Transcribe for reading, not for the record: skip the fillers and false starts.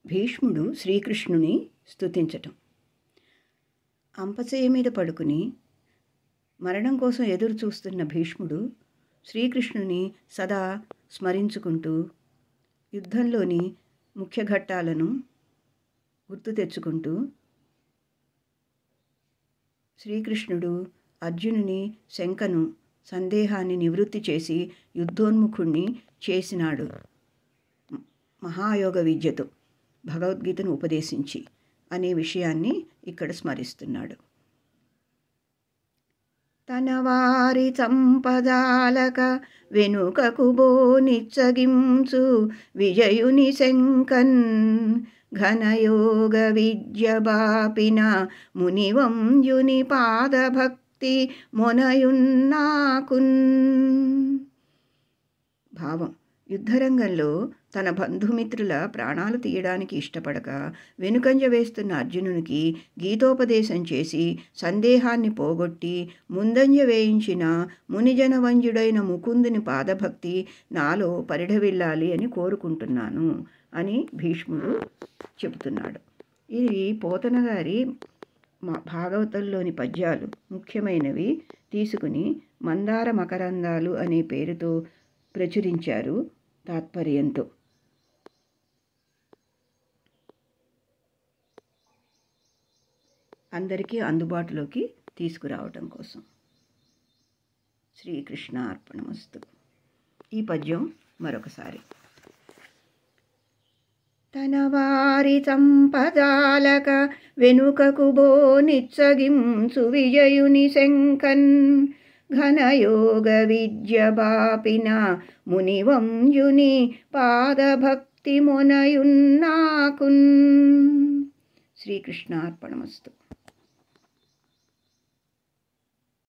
భీష్ముడు శ్రీకృష్ణుని స్తుతించటం. అంపశయ్య మీద పడుకుని మరణం కోసం ఎదురు చూస్తున్న భీష్ముడు శ్రీకృష్ణుని సదా స్మరించుకుంటూ యుద్ధంలోని ముఖ్య ఘట్టాలను గుర్తు తెచ్చుకుంటూ శ్రీకృష్ణుడు అర్జునుని శంకను సందేహాన్ని నివృత్తి చేసి యుద్ధోన్ముఖుణ్ణి చేసినాడు మహాయోగ విద్యతో భగవద్గీతను ఉపదేశించి అనే విషయాన్ని ఇక్కడ స్మరిస్తున్నాడు. తన వారి సంపదాలక వెనుకకు బోనిచ్చగించు విజయుని శంకన్ ఘనయోగ విద్య బాపిన మునివంజుని పాదభక్తి మొనయున్నాకున్. భావం: యుద్ధరంగంలో తన బంధుమిత్రుల ప్రాణాలు తీయడానికి ఇష్టపడక వెనుకంజ వేస్తున్న అర్జునునికి గీతోపదేశం చేసి సందేహాన్ని పోగొట్టి ముందంజ వేయించిన మునిజనవంజుడైన ముకుందుని పాదభక్తి నాలో పరిఢవిల్లాలి అని కోరుకుంటున్నాను అని భీష్ముడు చెబుతున్నాడు. ఇది పోతన గారి భాగవతంలోని పద్యాలు ముఖ్యమైనవి తీసుకుని మందార మకరందాలు అనే పేరుతో ప్రచురించారు తాత్పర్యంతో. అందరికీ అందుబాటులోకి తీసుకురావటం కోసం. శ్రీకృష్ణ అర్పణమస్తు. ఈ పద్యం మరొకసారి. తన వారి సంపదాలక వెనుకకు బోనిచ్చగించు విజయుని శంకన్ ఘనయోగ విద్య బాపిన మునివంజుని పాదభక్తి మొనయున్నాకున్. శ్రీకృష్ణార్పణమస్తు.